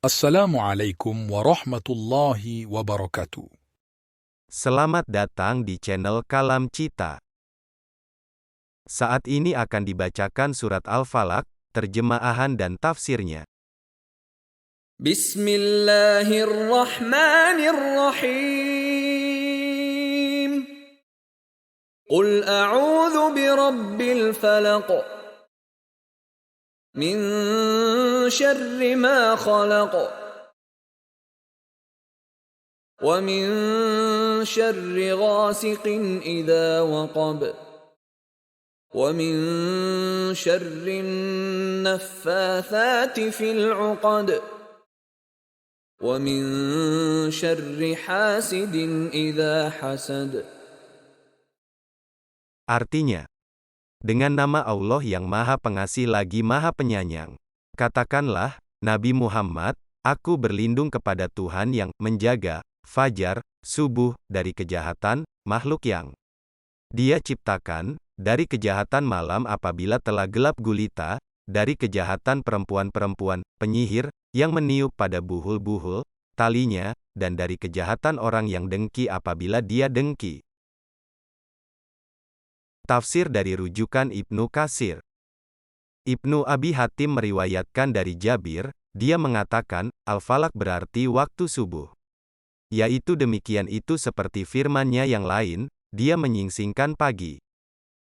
Assalamualaikum warahmatullahi wabarakatuh. Selamat datang di channel Kalam Cita. Saat ini akan dibacakan surat Al-Falaq, terjemahan dan tafsirnya. Bismillahirrahmanirrahim. Qul a'udzu birabbil falaq. Min syarri ma khalaq. Wa min syarri ghasiqin idza waqab. Wa min syarri naffatsati fil 'uqad. Wa min syarri hasidin idza hasad. Artinya, dengan nama Allah yang Maha Pengasih lagi Maha Penyayang. Katakanlah, Nabi Muhammad, aku berlindung kepada Tuhan yang menjaga fajar, subuh, dari kejahatan makhluk yang Dia ciptakan, dari kejahatan malam apabila telah gelap gulita, dari kejahatan perempuan-perempuan penyihir yang meniup pada buhul-buhul talinya, dan dari kejahatan orang yang dengki apabila dia dengki. Tafsir dari rujukan Ibnu Katsir. Ibnu Abi Hatim meriwayatkan dari Jabir, dia mengatakan, Al-Falaq berarti waktu subuh. Yaitu demikian itu seperti firman-Nya yang lain, dia menyingsingkan pagi.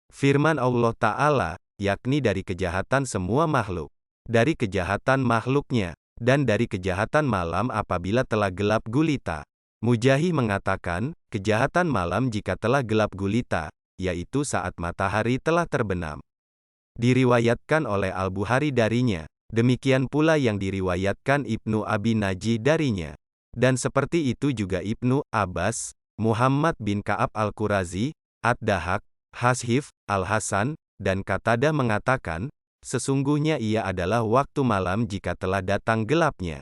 Firman Allah Ta'ala, yakni dari kejahatan semua makhluk. Dari kejahatan makhluknya, dan dari kejahatan malam apabila telah gelap gulita. Mujahid mengatakan, kejahatan malam jika telah gelap gulita, yaitu saat matahari telah terbenam. Diriwayatkan oleh Al-Bukhari darinya, demikian pula yang diriwayatkan Ibnu Abi Najih darinya. Dan seperti itu juga Ibnu Abbas, Muhammad bin Ka'ab Al-Qurazi, Ad-Dahak, Hashif, Al-Hasan, dan Qatadah mengatakan, sesungguhnya ia adalah waktu malam jika telah datang gelapnya.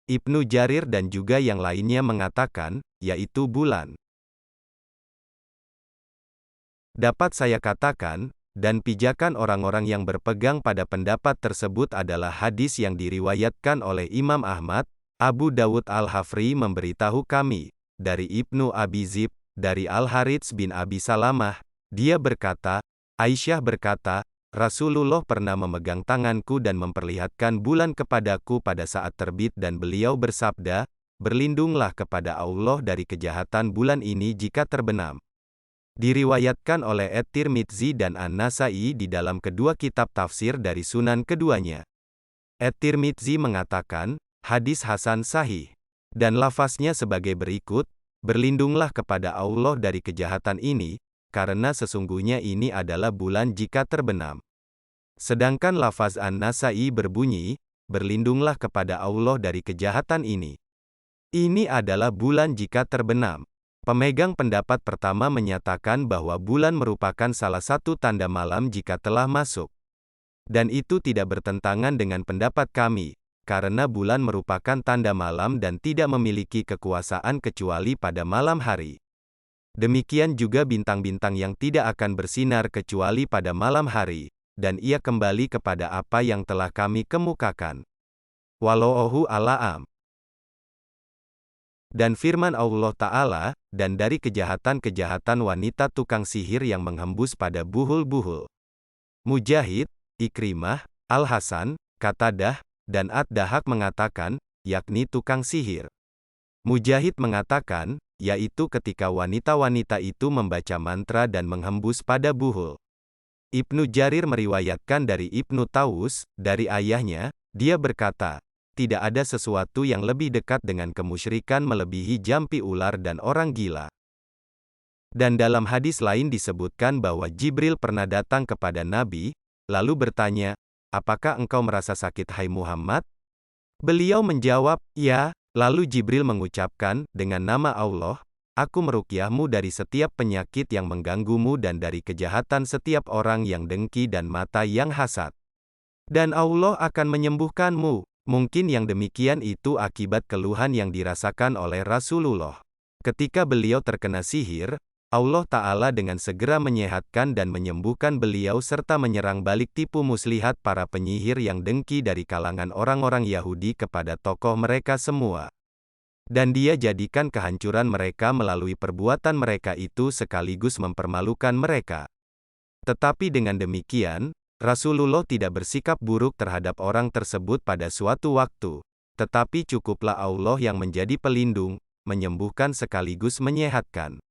Ibnu Jarir dan juga yang lainnya mengatakan, yaitu bulan. Dapat saya katakan, dan pijakan orang-orang yang berpegang pada pendapat tersebut adalah hadis yang diriwayatkan oleh Imam Ahmad, Abu Dawud Al-Hafri memberitahu kami, dari Ibnu Abi Zib, dari Al-Harits bin Abi Salamah, dia berkata, Aisyah berkata, Rasulullah pernah memegang tanganku dan memperlihatkan bulan kepadaku pada saat terbit dan beliau bersabda, berlindunglah kepada Allah dari kejahatan bulan ini jika terbenam. Diriwayatkan oleh At-Tirmidzi dan An-Nasai di dalam kedua kitab tafsir dari sunan keduanya. At-Tirmidzi mengatakan, hadis hasan sahih. Dan lafaznya sebagai berikut, berlindunglah kepada Allah dari kejahatan ini, karena sesungguhnya ini adalah bulan jika terbenam. Sedangkan lafaz An-Nasai berbunyi, berlindunglah kepada Allah dari kejahatan ini. Ini adalah bulan jika terbenam. Pemegang pendapat pertama menyatakan bahwa bulan merupakan salah satu tanda malam jika telah masuk. Dan itu tidak bertentangan dengan pendapat kami, karena bulan merupakan tanda malam dan tidak memiliki kekuasaan kecuali pada malam hari. Demikian juga bintang-bintang yang tidak akan bersinar kecuali pada malam hari, dan ia kembali kepada apa yang telah kami kemukakan. Wallahu a'lam. Dan firman Allah Ta'ala, dan dari kejahatan-kejahatan wanita tukang sihir yang menghembus pada buhul-buhul. Mujahid, Ikrimah, Al-Hasan, Qatadah, dan Ad-Dahak mengatakan, yakni tukang sihir. Mujahid mengatakan, yaitu ketika wanita-wanita itu membaca mantra dan menghembus pada buhul. Ibnu Jarir meriwayatkan dari Ibnu Taus, dari ayahnya, dia berkata, tidak ada sesuatu yang lebih dekat dengan kemusyrikan melebihi jampi ular dan orang gila. Dan dalam hadis lain disebutkan bahwa Jibril pernah datang kepada Nabi, lalu bertanya, apakah engkau merasa sakit hai Muhammad? Beliau menjawab, ya, lalu Jibril mengucapkan, dengan nama Allah, aku meruqyahmu dari setiap penyakit yang mengganggumu dan dari kejahatan setiap orang yang dengki dan mata yang hasad. Dan Allah akan menyembuhkanmu. Mungkin yang demikian itu akibat keluhan yang dirasakan oleh Rasulullah. Ketika beliau terkena sihir, Allah Ta'ala dengan segera menyehatkan dan menyembuhkan beliau serta menyerang balik tipu muslihat para penyihir yang dengki dari kalangan orang-orang Yahudi kepada tokoh mereka semua. Dan Dia jadikan kehancuran mereka melalui perbuatan mereka itu sekaligus mempermalukan mereka. Tetapi dengan demikian, Rasulullah tidak bersikap buruk terhadap orang tersebut pada suatu waktu, tetapi cukuplah Allah yang menjadi pelindung, menyembuhkan sekaligus menyehatkan.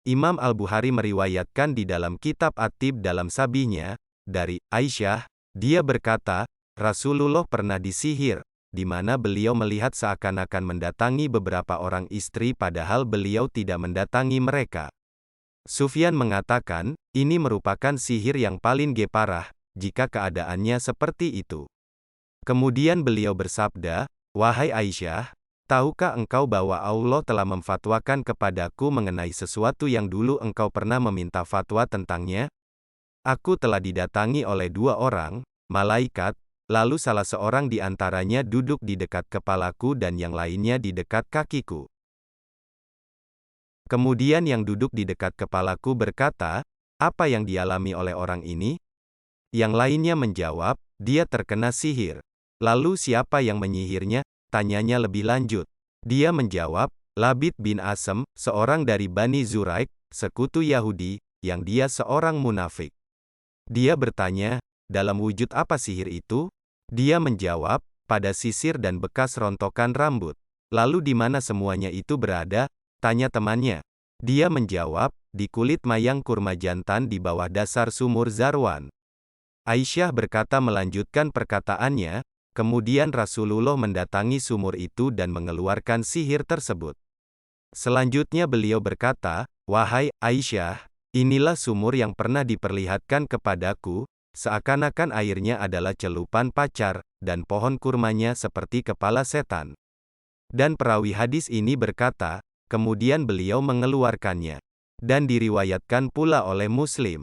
Imam Al-Bukhari meriwayatkan di dalam kitab At-Tib dalam Sabihnya, dari Aisyah, dia berkata, Rasulullah pernah disihir, di mana beliau melihat seakan-akan mendatangi beberapa orang istri padahal beliau tidak mendatangi mereka. Sufyan mengatakan, ini merupakan sihir yang paling parah, jika keadaannya seperti itu. Kemudian beliau bersabda, wahai Aisyah, tahukah engkau bahwa Allah telah memfatwakan kepadaku mengenai sesuatu yang dulu engkau pernah meminta fatwa tentangnya? Aku telah didatangi oleh 2 orang, malaikat, lalu salah seorang di antaranya duduk di dekat kepalaku dan yang lainnya di dekat kakiku. Kemudian yang duduk di dekat kepalaku berkata, apa yang dialami oleh orang ini? Yang lainnya menjawab, dia terkena sihir. Lalu siapa yang menyihirnya? Tanyanya lebih lanjut. Dia menjawab, Labid bin Asem, seorang dari Bani Zuraik, sekutu Yahudi, yang dia seorang munafik. Dia bertanya, dalam wujud apa sihir itu? Dia menjawab, pada sisir dan bekas rontokan rambut. Lalu di mana semuanya itu berada? Tanya temannya. Dia menjawab, di kulit mayang kurma jantan di bawah dasar sumur Zarwan. Aisyah berkata melanjutkan perkataannya, kemudian Rasulullah mendatangi sumur itu dan mengeluarkan sihir tersebut. Selanjutnya beliau berkata, wahai Aisyah, inilah sumur yang pernah diperlihatkan kepadaku, seakan-akan airnya adalah celupan pacar, dan pohon kurmanya seperti kepala setan. Dan perawi hadis ini berkata, kemudian beliau mengeluarkannya. Dan diriwayatkan pula oleh Muslim.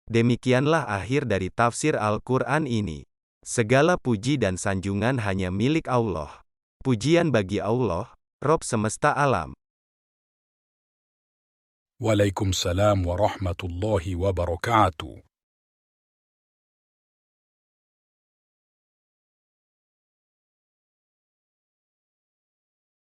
Demikianlah akhir dari tafsir Al-Quran ini. Segala puji dan sanjungan hanya milik Allah. Pujian bagi Allah, Rob semesta alam. Waalaikumsalam warahmatullahi wabarakatuh.